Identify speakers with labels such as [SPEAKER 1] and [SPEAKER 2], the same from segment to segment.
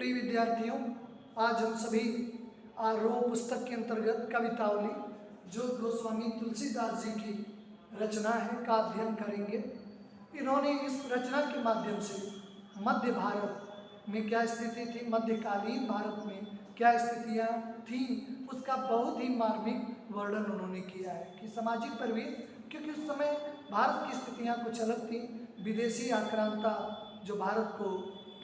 [SPEAKER 1] प्रिय विद्यार्थियों, आज हम सभी आरोह पुस्तक के अंतर्गत कवितावली जो गोस्वामी तुलसीदास जी की रचना है का अध्ययन करेंगे। इन्होंने इस रचना के माध्यम से मध्य भारत में क्या स्थिति थी, मध्यकालीन भारत में क्या स्थितियाँ थीं, उसका बहुत ही मार्मिक वर्णन उन्होंने किया है कि सामाजिक परिवेश, क्योंकि उस समय भारत की स्थितियाँ कुछ अलग थी। विदेशी आक्रांता जो भारत को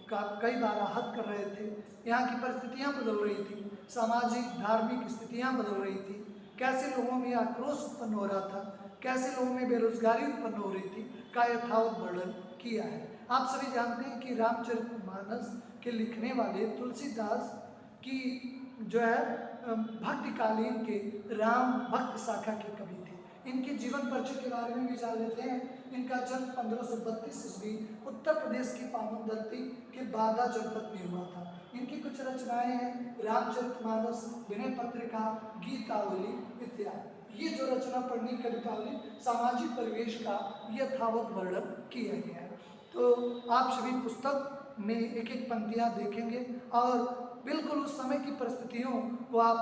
[SPEAKER 1] का कई बार आहत कर रहे थे, यहाँ की परिस्थितियाँ बदल रही थी, सामाजिक धार्मिक स्थितियाँ बदल रही थी, कैसे लोगों में आक्रोश उत्पन्न हो रहा था, कैसे लोगों में बेरोजगारी उत्पन्न हो रही थी का यथावत वर्णन किया है। आप सभी जानते हैं कि रामचरितमानस के लिखने वाले तुलसीदास की जो है भक्तिकालीन के राम भक्त शाखा के कवि थे। इनके जीवन परिचय के बारे में विचार लेते हैं। इनका जन्म 1532 ईस्वी उत्तर प्रदेश की पावन धरती के बादा जनपद में हुआ था। इनकी कुछ रचनाएं हैं रामचरितमानस, विनय पत्रिका, गीतावली इत्यादि। ये जो रचना पढ़नी कवितावली सामाजिक परिवेश का यथावत वर्णन किया गया है। तो आप सभी पुस्तक में एक एक पंक्तियां देखेंगे और बिल्कुल उस समय की परिस्थितियों को आप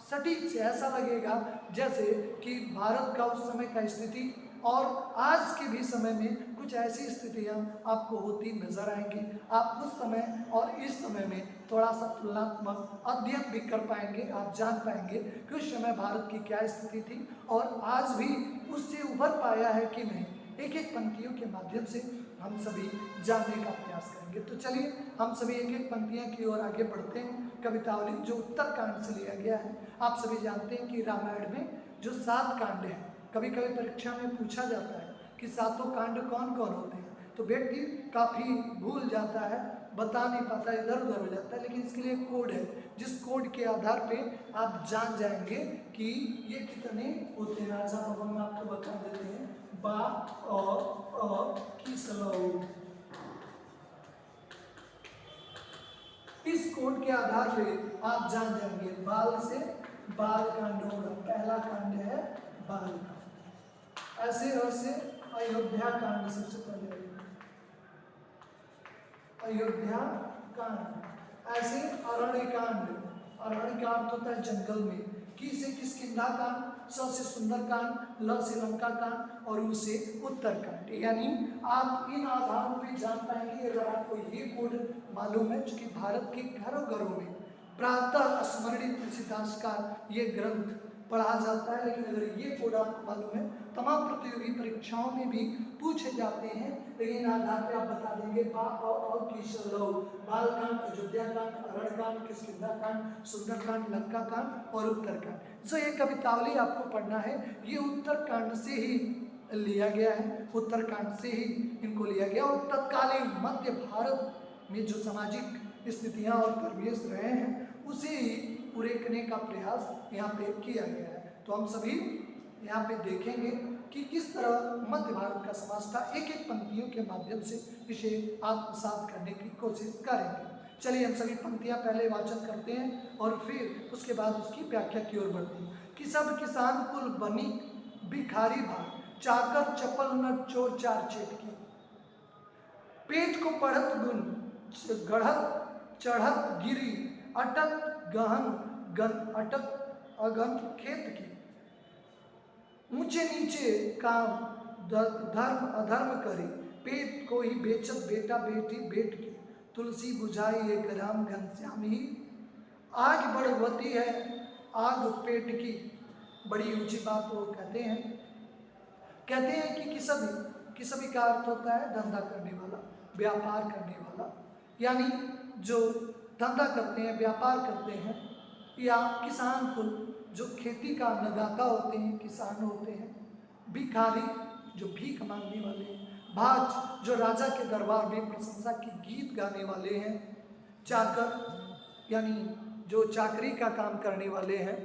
[SPEAKER 1] सटीक से ऐसा लगेगा जैसे कि भारत का उस समय का स्थिति और आज के भी समय में कुछ ऐसी स्थितियां आपको होती नजर आएंगी। आप उस समय और इस समय में थोड़ा सा तुलनात्मक अध्ययन भी कर पाएंगे। आप जान पाएंगे कि उस समय भारत की क्या स्थिति थी और आज भी उससे उभर पाया है कि नहीं। एक एक पंक्तियों के माध्यम से हम सभी जानने का प्रयास करेंगे। तो चलिए हम सभी एक एक पंक्तियां की ओर आगे बढ़ते हैं। कवितावली जो उत्तरकांड से लिया गया है। आप सभी जानते हैं कि रामायण में जो 7 कांड हैं, कभी कभी परीक्षा में पूछा जाता है कि 7 कांड कौन कौन होते हैं, तो व्यक्ति काफ़ी भूल जाता है, बता नहीं पाता, इधर उधर हो जाता है। लेकिन इसके लिए कोड है, जिस कोड के आधार पे आप जान जाएंगे कि ये कितने होते हैं। राजा भवन में आपको बता देते हैं बा और की सलाऊ। इस कोड के आधार पे आप जान जाएंगे। बाल से बाल कांड होगा, पहला कांड है बाल कांड। ऐसे ऐसे अयोध्या कांड सबसे पहले, अयोध्या कांड। ऐसे अरण्य कांड, अरण्य का अर्थ होता है जंगल में। की से किष्किंधा कांड, स से सुंदर कांड, ल से लंका कांड और उ से उत्तर कांड। यानी आप इन आधारों पे जान पाएंगे अगर आपको ये कोड मालूम है। चूंकि भारत के घरों घरों में प्रातः स्मरणीय तुलसीदास का ये ग्रंथ पढ़ा जाता है, लेकिन अगर ये कोड आपको मालूम है, तमाम प्रतियोगी परीक्षाओं में भी पूछे जाते हैं, लेकिन आधार पे आप बता देंगे बा और बाल कांड, अयोध्या कांड, अरण्य कांड, किष्किंधा कांड, सुंदर कांड, लंका कांड और उत्तर कांड। जो ये कवितावली आपको पढ़ना है, ये उत्तर कांड से ही लिया गया है, उत्तर कांड से ही इनको लिया गया। और तत्कालीन मध्य भारत में जो सामाजिक स्थितियां और परिवेश रहे हैं उसे ही उरेकने का प्रयास यहाँ पे किया गया है। तो हम सभी यहाँ पे देखेंगे कि किस तरह मध्य भारत का समाज था। एक एक पंक्तियों के माध्यम से इसे आत्मसात करने की कोशिश करेंगे। चलिए हम सभी पंक्तियाँ पहले वाचन करते हैं और फिर उसके बाद उसकी व्याख्या की ओर बढ़ते हैं। कि सब किसान कुल बनी भिखारी भाग, चाकर चपल न चोर चार चेट की, पेट को पढ़त गुण गढ़त चढ़त गिरी, अटक गहन गन अटक अगन खेत की, ऊंचे नीचे काम धर्म अधर्म करे, पेट को ही बेचत बेटा बेटी बेट की, तुलसी बुझाई एक राम घनश्याम ही, आग बढ़वती है आग पेट की। बड़ी ऊंची बात वो कहते हैं कि किसभी का अर्थ होता है धंधा करने वाला, व्यापार करने वाला, यानी जो धंधा करते हैं, व्यापार करते हैं, या किसान कुल जो खेती का अन्नदाता होते हैं, किसान होते हैं, भिखारी जो भीख मांगने वाले हैं, भाज जो राजा के दरबार में प्रशंसा की गीत गाने वाले हैं, चाकर यानी जो चाकरी का काम करने वाले हैं,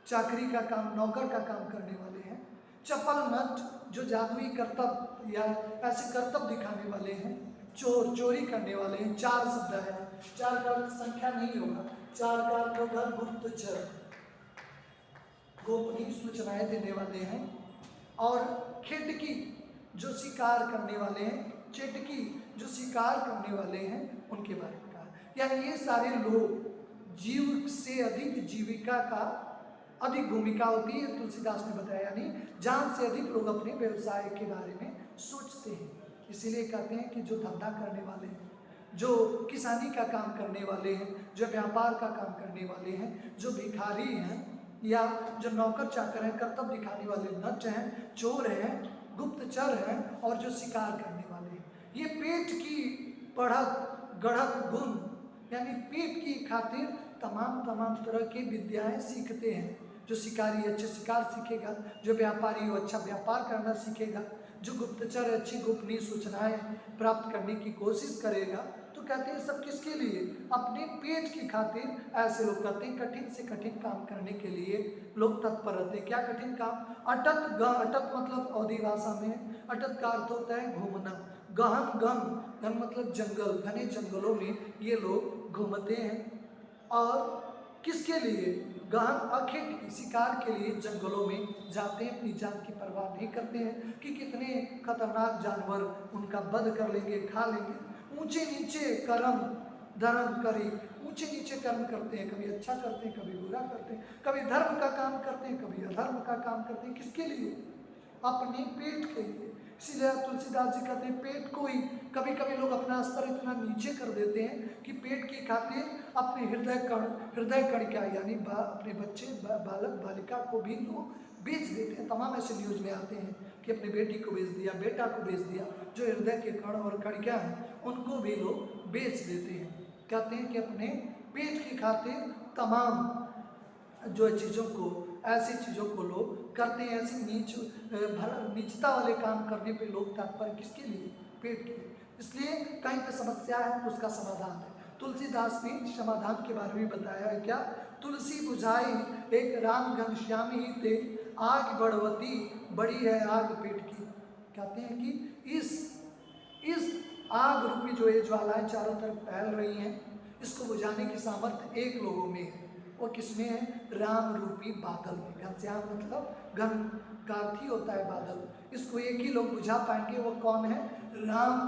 [SPEAKER 1] चाकरी का काम नौकर का काम करने वाले हैं, चपल नट जो जादुई करतब या ऐसे करतब दिखाने वाले हैं, चोर चोरी करने वाले हैं। 4 शब्द है, 4 का संख्या नहीं होगा, 4 का अर्थ होगा गुप्तचर, गोपनीय सूचनाएं देने वाले हैं। और खेटकी जो शिकार करने वाले हैं, चेटकी जो शिकार करने वाले हैं, उनके बारे में कहा। यानी ये सारे लोग जीव से अधिक जीविका का अधिक भूमिका होती है, तुलसीदास ने बताया, यानी जान से अधिक लोग अपने व्यवसाय के बारे में सोचते हैं। इसीलिए कहते हैं कि जो धंधा करने वाले हैं, जो किसानी का काम करने वाले हैं, जो व्यापार का काम करने वाले हैं, जो भिखारी हैं या जो नौकर चाकर हैं, कर्तव्य दिखाने वाले नट हैं, चोर हैं, गुप्तचर हैं और जो शिकार करने वाले हैं, ये पेट की बढ़त गढ़त गुण यानी पेट की खातिर तमाम तरह की विद्याएं सीखते हैं। जो शिकारी अच्छे शिकार सीखेगा, जो व्यापारी वो अच्छा व्यापार करना सीखेगा, जो गुप्तचर अच्छी गोपनीय सूचनाएं प्राप्त करने की कोशिश करेगा। तो कहते हैं सब किसके लिए? अपने पेट की खातिर ऐसे लोग करते हैं। कठिन से कठिन काम करने के लिए लोग तत्पर रहते हैं। क्या कठिन काम? अटत अटत मतलब अवधी भाषा में अटत का अर्थ होता है घूमना। गहन गन मतलब जंगल, घने जंगलों में ये लोग घूमते हैं। और किसके लिए? गहन अखेट शिकार के लिए जंगलों में जाते हैं। अपनी जान की परवाह नहीं करते हैं कि कितने खतरनाक जानवर उनका वध कर लेंगे, खा लेंगे। ऊंचे नीचे कर्म धर्म करे, ऊंचे नीचे कर्म करते हैं, कभी अच्छा करते हैं, कभी बुरा करते हैं, कभी धर्म का काम करते हैं, कभी अधर्म का काम करते हैं। किसके लिए? अपने पेट के लिए। इसीलिए तुलसीदास जी कहते हैं पेट को ही कभी कभी लोग अपना स्तर इतना नीचे कर देते हैं कि पेट की खातिर अपने हृदय कण क्या यानी अपने बच्चे बालक बालिका को भी लोग बेच देते हैं। तमाम ऐसे न्यूज में आते हैं कि अपनी बेटी को बेच दिया, बेटा को बेच दिया। जो हृदय के कण और कणिका हैं उनको भी लोग बेच देते हैं। कहते हैं कि अपने पेट की खातिर तमाम जो चीज़ों को ऐसी चीज़ों को लोग करते हैं। ऐसी नीचता वाले काम करने पे लोग तत्पर किसके लिए? पेट के लिए। इसलिए कहीं पे समस्या है तो उसका समाधान है। तुलसीदास ने समाधान के बारे में बताया है क्या? तुलसी बुझाई एक राम घनश्याम ही थे, आग बढ़वती बड़ी है आग पेट की। कहते हैं कि इस आग रूपी जो ये ज्वालाएं चारों तरफ फैल रही हैं, इसको बुझाने की सामर्थ्य एक लोगों में है। वो किसमें है? राम रूपी बादल में। घनश्याम मतलब घन का अर्थ ही होता है बादल। इसको एक ही लोग बुझा पाएंगे। वो कौन है? राम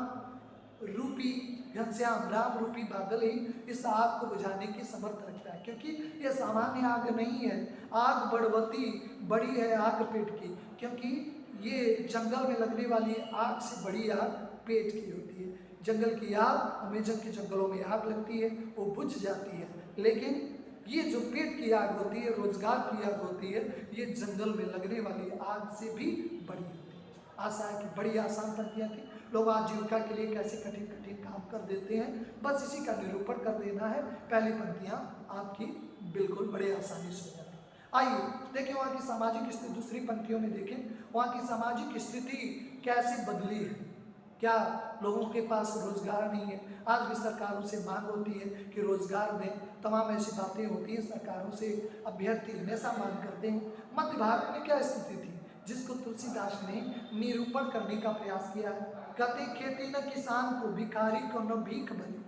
[SPEAKER 1] रूपी घनश्याम, राम रूपी बादल ही इस आग को बुझाने की समर्थ रखता है। क्योंकि ये सामान्य आग नहीं है। आग बढ़वती बड़ी है आग पेट की। क्योंकि ये जंगल में लगने वाली आग से बड़ी आग पेट की होती है। जंगल की आग, अमेजन के जंगलों में आग लगती है, वो बुझ जाती है। लेकिन ये जो पेट की आग होती है, रोजगार की आग होती है, ये जंगल में लगने वाली आग से भी बड़ी होती है। आशा है कि बड़ी आसान पंक्तियाँ थी। लोग आजीविका के लिए कैसे कठिन कठिन काम कर देते हैं, बस इसी का निरूपण कर देना है। पहली पंक्तियाँ आपकी बिल्कुल बड़े आसानी से हो जाती है। आइए देखें वहाँ की सामाजिक स्थिति। दूसरी पंक्तियों में देखें वहाँ की सामाजिक स्थिति कैसे बदली है। क्या लोगों के पास रोजगार नहीं है? आज भी सरकारों से मांग होती है कि रोजगार दें। तमाम ऐसी बातें होती हैं, सरकारों से अभ्यर्थी हमेशा मांग करते हैं। मध्य भारत में क्या स्थिति थी जिसको तुलसीदास ने निरूपण करने का प्रयास किया है। कहते खेती न किसान को, भिखारी को न भीख बनी।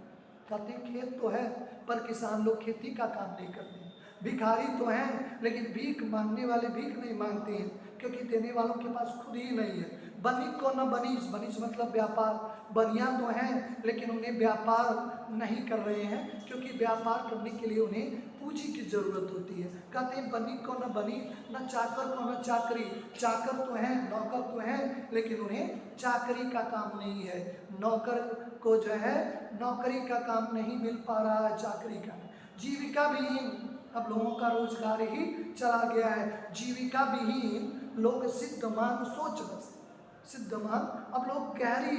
[SPEAKER 1] कहते खेत तो है पर किसान लोग खेती का काम नहीं करते। भिखारी तो हैं लेकिन भीख मांगने वाले भीख नहीं मांगते हैं, क्योंकि देने वालों के पास खुद ही नहीं है। बनिक को न बनीज, बनीज मतलब व्यापार। बनिया तो हैं लेकिन उन्हें व्यापार नहीं कर रहे हैं, क्योंकि व्यापार करने के लिए उन्हें पूंजी की जरूरत होती है। कहते हैं बनिक को न बनी, न चाकर को न चाकरी। चाकर तो हैं, नौकर तो हैं, लेकिन उन्हें चाकरी का काम नहीं है। नौकर को जो है नौकरी का काम नहीं मिल पा रहा है, चाकरी का। जीविका विहीन, अब लोगों का रोजगार ही चला गया है। जीविका विहीन लोग सिद्धमान सोच बस, सिद्धमान। अब लोग गहरी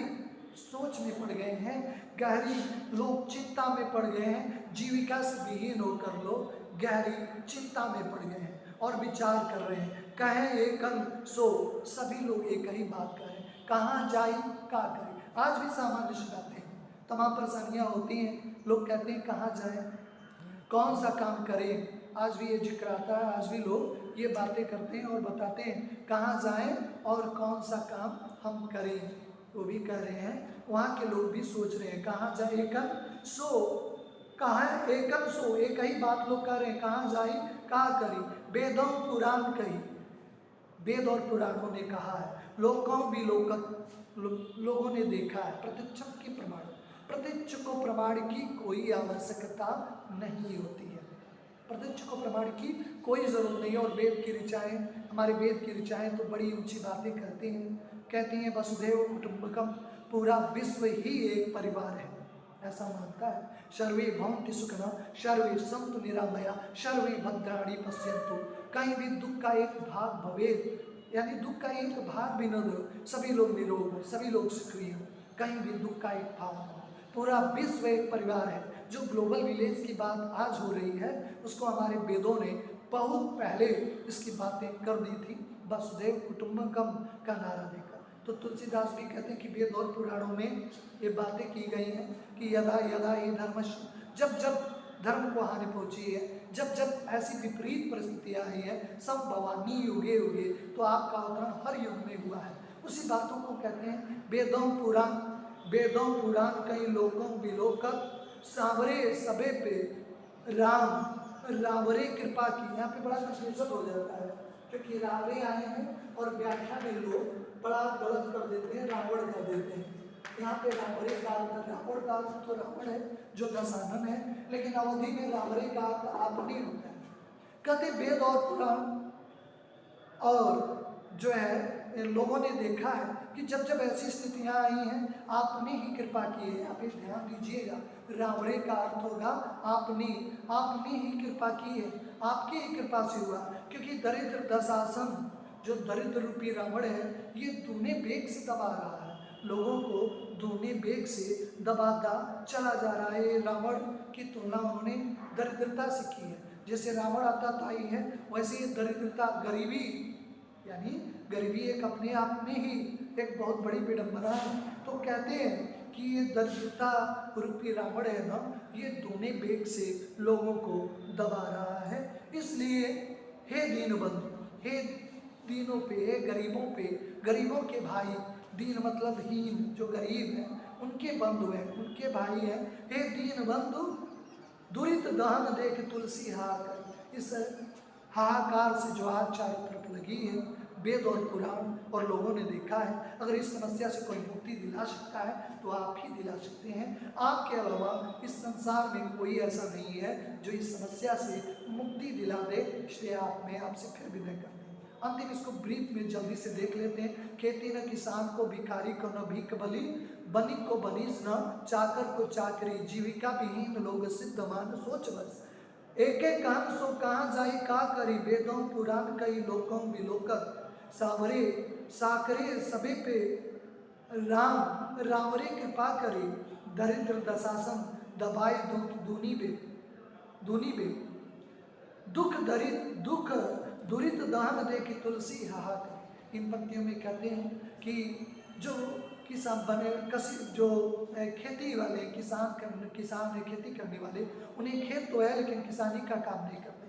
[SPEAKER 1] सोच में पड़ गए हैं, गहरी लोग चिंता में पड़ गए हैं। जीविका से विहीन होकर लोग गहरी चिंता में पड़ गए हैं और विचार कर रहे हैं। कहें एकन सो, सभी लोग एक ही बात करें, कहाँ जाए क्या करें। आज भी सामान्य सी बातें हैं, तमाम परेशानियाँ होती हैं। लोग कहते हैं कहाँ जाएं, कौन सा काम करें। आज भी ये जिक्र आता है, आज भी लोग ये बातें करते हैं और बताते हैं कहाँ जाएं और कौन सा काम हम करें। वो भी कह रहे हैं, वहाँ के लोग भी सोच रहे हैं कहाँ जाए एकन सो, कहाँ एकन सो, एक ही बात लोग कह रहे हैं कहाँ जाए क्या करें। वेदों पुराण कही, वेद और पुराणों ने कहा है, लोगों भी लोगों ने देखा है, प्रत्यक्ष के प्रमाण। प्रत्यक्ष को प्रमाण की कोई आवश्यकता नहीं होती है। प्रत्यक्ष को प्रमाण की कोई जरूरत नहीं है। और वेद की ऋचाएँ, हमारे वेद की ऋचाएँ तो बड़ी ऊंची बातें करते हैं, कहती हैं वसुधैव कुटुंबकम, पूरा विश्व ही एक परिवार है, ऐसा मानता है। सर्वे भवन्ति सुखिनः सर्वे सन्तु निरामया सर्वे भद्राणि पश्यन्तु। कहीं भी दुख का एक भाग भवेद, यानी दुख का एक भाग भी न हो, सभी लोग निरोग हो, सभी लोग सुखी हो, कहीं भी दुख का एक भाग न हो। पूरा विश्व एक परिवार है। जो ग्लोबल विलेज की बात आज हो रही है, उसको हमारे वेदों ने बहुत पहले इसकी बातें कर दी थी, वसुधैव कुटुंबकम का नारा देकर। तो तुलसीदास भी कहते हैं कि वेद और पुराणों में ये बातें की गई हैं कि यदा यदा ये धर्म, जब जब धर्म को हानि पहुंची है, जब जब ऐसी विपरीत परिस्थितियाँ आई हैं, सब भवानी युगे युगे, तो आपका अवतरण हर युग में हुआ है। उसी बातों को कहते हैं वेदों पुराण, वेदों पुराण कई लोकों विलोकक, सांवरे सबे पे राम रावरे कृपा की। यहाँ पे बड़ा कंफ्यूजन हो जाता है, क्योंकि रावरे आए हैं और व्याख्या में लोग बड़ा गलत कर देते हैं, रावण कर देते हैं। यहाँ पे रावरे का अर्थ, रावण का अर्थ तो रावण है जो दशानन है, लेकिन अवधि में रावरे का अर्थ आपनी होता है। कहते वेद और पुराण और जो है लोगों ने देखा है कि जब जब ऐसी स्थितियां आई हैं, आपने ही कृपा की है। आप ध्यान दीजिएगा, रावणे का अर्थ होगा आपने, आपने ही कृपा की है, आपकी ही कृपा से हुआ। क्योंकि दरिद्र दशासन, जो दरिद्र रूपी रावण है, ये दूने बेग से दबा रहा है, लोगों को दूने बेग से दबाता चला जा रहा है। ये रावण की तुलना उन्होंने दरिद्रता से की है। जैसे रावण आताताई है, वैसे ये दरिद्रता, गरीबी, यानी गरीबी एक अपने आप में ही एक बहुत बड़ी विडंबना है। तो कहते हैं कि ये दरिद्रता रूपी रावण है ना, ये दूने बेग से लोगों को दबा रहा है। इसलिए हे दीनबंधु, हे दीनों पे, हे गरीबों पे, गरीबों के भाई, दीन मतलब हीन, जो गरीब हैं उनके बंधु हैं, उनके भाई हैं, हे दीनबंधु दुरित दहन देख तुलसी हाहाकार। इस हाहाकार से जो आज चारों तरफ लगी है, वेद और पुराण और लोगों ने देखा है। अगर इस समस्या से कोई मुक्ति दिला सकता है तो आप ही दिला सकते हैं। आपके अलावा इस संसार में कोई ऐसा नहीं है जो इस समस्या से मुक्ति दिला दे। इसलिए मैं आपसे फिर विनय करते हैं। अंतिम इसको ब्रीफ में जल्दी से देख लेते हैं। खेती न किसान को भिखारी को न भीख बलि, बनिक को बनीज न चाकर को चाकरी, जीविका विहीन लोग सिद्ध मान सोच बस। एक एक कान सो कहाँ जाई का करी, वेदों पुराण कई लोकों विलोकक, सावरे साकरे सबे पे राम रावरे कृपा करे, दरिद्र दशासन दबाए दूनी बे दुख दुरित दहन दे कि तुलसी हाहाकार। इन पंक्तियों में कहते हैं कि जो किसान बने जो खेती वाले किसान है, खेती करने वाले, उन्हें खेत तो है लेकिन किसानी का काम नहीं करते।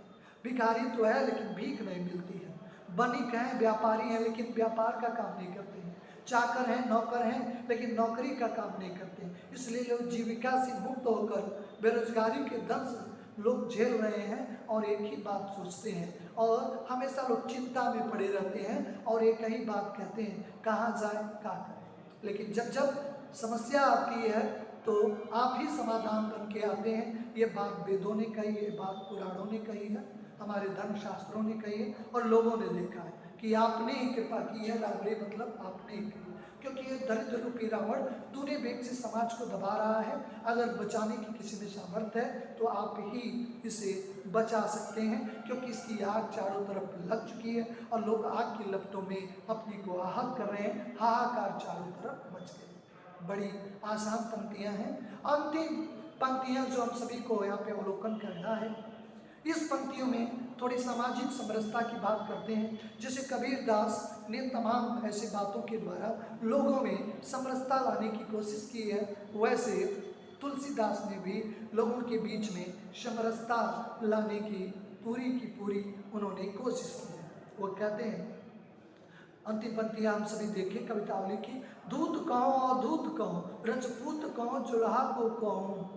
[SPEAKER 1] भिखारी तो है लेकिन भीख नहीं मिलती है। बनिक हैं, व्यापारी हैं, लेकिन व्यापार का काम नहीं करते हैं। चाकर हैं, नौकर हैं, लेकिन नौकरी का काम नहीं करते। इसलिए लोग जीविका से मुक्त होकर बेरोजगारी के दंश लोग झेल रहे हैं और एक ही बात सोचते हैं, और हमेशा लोग चिंता में पड़े रहते हैं और एक ही बात कहते हैं, कहाँ जाए क्या करें। लेकिन जब जब समस्या आती है तो आप ही समाधान बन के आते हैं। ये बात वेदों ने कही है, बात पुराणों ने कही है, हमारे धर्मशास्त्रों ने कही है और लोगों ने देखा है कि आपने ही कृपा की है। रावणे मतलब आपने ही की, क्योंकि ये दरिद्र रूपी रावण दूने बेग से समाज को दबा रहा है। अगर बचाने की किसी में सामर्थ्य है तो आप ही इसे बचा सकते हैं, क्योंकि इसकी आग चारों तरफ लग चुकी है और लोग आग की लपटों में अपने को आहत कर रहे हैं। हाहाकार चारों तरफ मच गए। बड़ी आसान पंक्तियां हैं। अंतिम पंक्तियां जो हम सभी को यहाँ पे अवलोकन करना है, इस पंक्तियों में थोड़ी सामाजिक समरसता की बात करते हैं। जैसे कबीर दास ने तमाम ऐसी बातों के द्वारा लोगों में समरसता लाने की कोशिश की है, वैसे तुलसीदास ने भी लोगों के बीच में समरसता लाने की पूरी उन्होंने कोशिश की है। वो कहते हैं, अंतिम पंक्तियां हम सभी देखें कवितावली की। दूत कहो अदूत कहो, रजपूत कहो जुल्हा को कहो,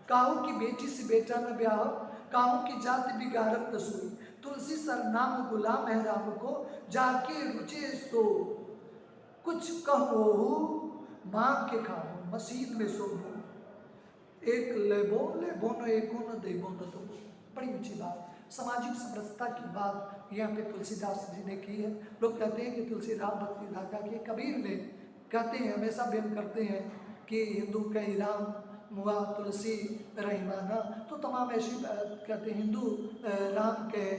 [SPEAKER 1] काहू की बेटी से बेटा न ब्याह, काहू की जाति बिगाड़त रसोई, तुलसी सर नाम गुलाम है राम को, जाके रुचे सो कुछ कहो मांग के खाओ, मसीद में सोओ। एक लेबो लेबो न एको न देबो न दो। बड़ी ऊंची बात, सामाजिक समरसता की बात यहाँ पे तुलसीदास जी ने की है। लोग कहते हैं कि तुलसी राम भक्ति धागा की, कबीर ने कहते हैं, हमेशा व्यंग करते हैं कि हिंदू कहीं राम मुआ तुलसी रहीमाना, तो तमाम ऐसी कहते हैं हिंदू राम कहे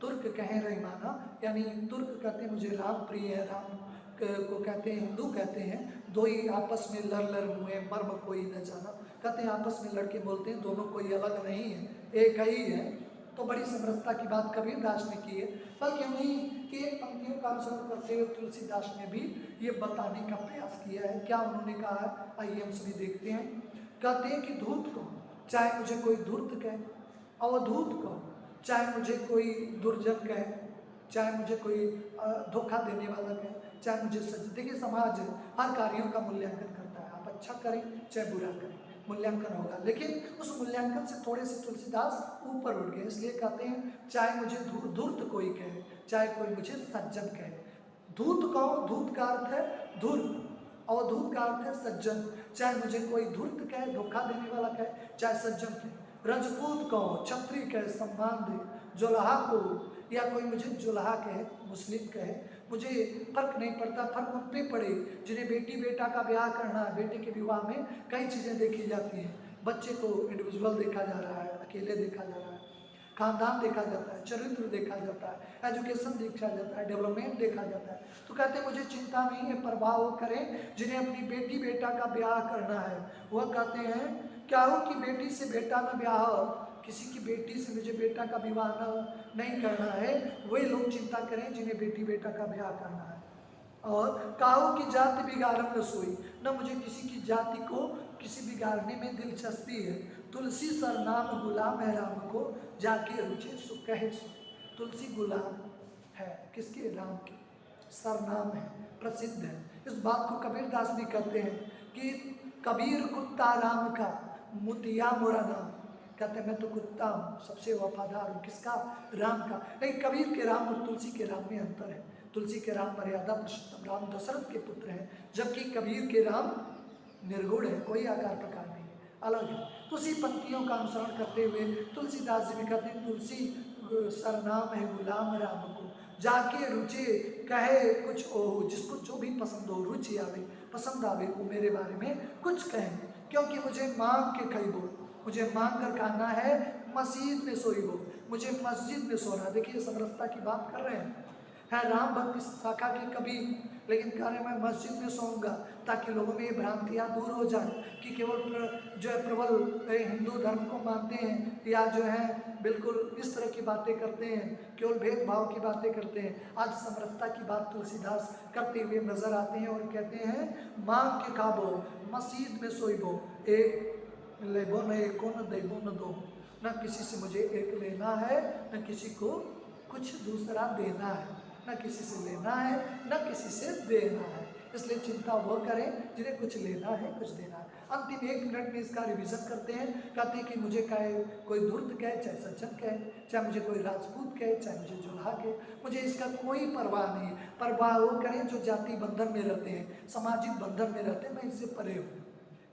[SPEAKER 1] तुर्क कहें रहीमाना, यानी तुर्क कहते हैं मुझे राम प्रिय है, राम को कहते हैं, हिंदू कहते हैं दो ही आपस में लड़ लड़ मुए मर्म कोई न जाना, कहते हैं आपस में लड़के बोलते हैं, दोनों कोई अलग नहीं है, एक ही है। तो बड़ी समरसता की बात कबीर दास ने की है। बल्कि उन्हीं की एक पंक्तियों का अनुसरण करते हुए तुलसीदास ने भी ये बताने का प्रयास किया है। क्या उन्होंने कहा है, आइए हम सभी देखते हैं। कहते हैं कि धूर्त को चाहे मुझे कोई धूर्त कहे, अवधूत को चाहे मुझे कोई दुर्जन कहे, चाहे मुझे कोई धोखा देने वाला कहे, चाहे मुझे सच। देखिए समाज हर कार्यों का मूल्यांकन करता है, आप अच्छा करें चाहे बुरा करें, मूल्यांकन होगा, लेकिन उस मूल्यांकन से थोड़े से तुलसीदास ऊपर उठ गए, इसलिए कहते हैं चाहे मुझे धूर्त कोई कहे, चाहे कोई मुझे सज्जन कहे। धूर्त कहो, धूर्त का अर्थ है धूर्त, अवधूत का अर्थ है सज्जन। चाहे मुझे कोई धूर्त कहे, धोखा देने वाला कहे, चाहे सज्जन कहे। रजपूत कहो, क्षत्रिय कहे, सम्मान दे। जुल्हा को, या कोई मुझे जुल्हा कहे, मुस्लिम कहे, मुझे फर्क नहीं पड़ता। फर्क उन पे पड़े जिन्हें बेटी बेटा का ब्याह करना है। बेटे के विवाह में कई चीज़ें देखी जाती हैं। बच्चे को इंडिविजुअल देखा जा रहा है, अकेले देखा जा रहा है, खानदान देखा जाता है, चरित्र देखा जाता है, एजुकेशन देखा जाता है, डेवलपमेंट देखा जाता है। तो कहते हैं मुझे चिंता नहीं है, परवाह वो करें जिन्हें अपनी बेटी बेटा का ब्याह करना है। वह कहते हैं क्या हो कि बेटी से बेटा न ब्याह हो, किसी की बेटी से मुझे बेटा का विवाह नहीं करना है, वही लोग चिंता करें जिन्हें बेटी बेटा का ब्याह करना है। और काहू की जाति बिगाड़न न सोई, न मुझे किसी की जाति को किसी बिगाड़ने में दिलचस्पी है। तुलसी सरनाम गुलाम है राम को, जाके रुचे सो कहे सो। तुलसी गुलाम है किसके, राम के, सरनाम है, प्रसिद्ध है। इस बात को कबीर दास भी कहते हैं कि कबीर कुत्ता राम का, मुतिया मोरा नाम। कहते हैं मैं तो कुत्ता हूँ, सबसे वफादार हूँ, किसका, राम का। लेकिन कबीर के राम और तुलसी के राम में अंतर है। तुलसी के राम मर्यादा पुरुषोत्तम राम दशरथ के पुत्र हैं, जबकि कबीर के राम निर्गुण है, कोई आकार प्रकार नहीं है, अलग है। तो उसी पंक्तियों का अनुसरण करते हुए तुलसीदास जी भी कहते हैं तुलसी सरनाम है गुलाम राम को, जाके रुचे कहे कुछ ओहु। जिसको जो भी पसंद हो, रुचि आवे, पसंद आवे, वो मेरे बारे में कुछ कहें। क्योंकि मुझे मांग के खइबो, मुझे मांग कर खाना है, मस्जिद में सोइबो, मुझे मस्जिद में सोना। देखिए समरसता की बात कर रहे हैं राम भक्ति शाखा के कबीर, लेकिन कह रहे मैं मस्जिद में सोऊंगा ताकि लोगों में ये भ्रांतियाँ दूर हो जाए कि केवल जो है प्रबल हिंदू धर्म को मानते हैं, या जो है बिल्कुल इस तरह की बातें करते हैं, केवल भेदभाव की बातें करते हैं। आज समरसता की बात तुलसीदास करते हुए नजर आते हैं और कहते हैं मांग के खाबो, मस्जिद में सोइबो, एक लेबो न एको न देबो न दो। न किसी से मुझे एक लेना है, न किसी को कुछ दूसरा देना है, न किसी से लेना है, न किसी से देना है। इसलिए चिंता वो करें जिन्हें कुछ लेना है, कुछ देना है। अंतिम 1 मिनट में इसका रिवीजन करते हैं। कहते हैं कि मुझे कहे कोई धूर्त कहे, चाहे सज्जन कहे, चाहे मुझे कोई राजपूत कहे, चाहे मुझे जुल्हा कहे, मुझे इसका कोई परवाह नहीं। परवाह वो करें जो जाति बंधन में रहते हैं, सामाजिक बंधन में रहते हैं, मैं इससे परे हूँ।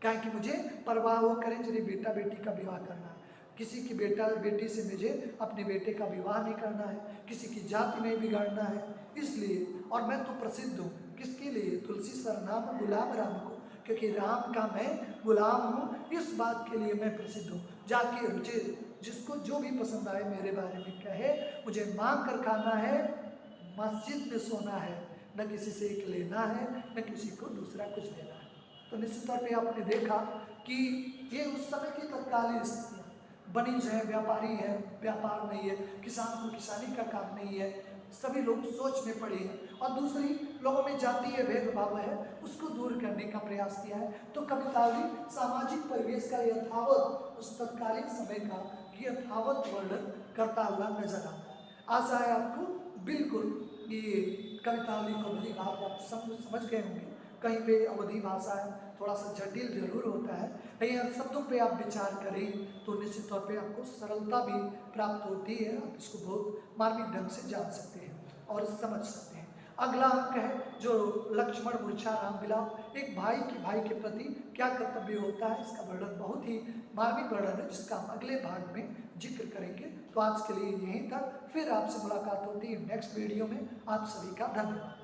[SPEAKER 1] क्या कि मुझे परवाह वो करें जिन्हें बेटा बेटी का विवाह करना है। किसी की बेटा बेटी से मुझे अपने बेटे का विवाह नहीं करना है, किसी की जाति नहीं बिगाड़ना है। इसलिए, और मैं तो प्रसिद्ध हूँ किसके लिए, तुलसी सरनाम गुलाम राम को, क्योंकि राम का मैं गुलाम हूँ, इस बात के लिए मैं प्रसिद्ध हूँ। जाके रुचे, जिसको जो भी पसंद आए मेरे बारे में कहे, मुझे मांग कर खाना है, मस्जिद में सोना है, न किसी से एक लेना है, न किसी को दूसरा कुछ देना है। तो निश्चित तौर पे आपने देखा कि ये उस समय की तत्कालीन स्थितियाँ, वणिज है, व्यापारी है, व्यापार नहीं है, किसान को किसानी का काम नहीं है, सभी लोग सोच में पड़े हैं, और दूसरी लोगों में जातीय भेदभाव है, उसको दूर करने का प्रयास किया है। तो कवितावली सामाजिक परिवेश का यथावत, उस तत्कालीन समय का यथावत वर्णन करता हुआ नजर आता है। आशा है आपको बिल्कुल ये कवितावली को भली भाव आप समझ गए होंगे। कहीं पे अवधि भाषा है, थोड़ा सा जटिल जरूर होता है, लेकिन शब्दों पे आप विचार करें तो निश्चित तौर पे आपको सरलता भी प्राप्त होती है। आप इसको बहुत मार्मिक ढंग से जान सकते हैं और समझ सकते हैं। अगला अंक है जो लक्ष्मण मूर्छा राम विलाप, एक भाई के प्रति क्या कर्तव्य होता है, इसका वर्णन बहुत ही मार्मिक वर्णन है जिसका हम अगले भाग में जिक्र करेंगे। तो आज के लिए यहीं तक, फिर आपसे मुलाकात होती है नेक्स्ट वीडियो में। आप सभी का धन्यवाद।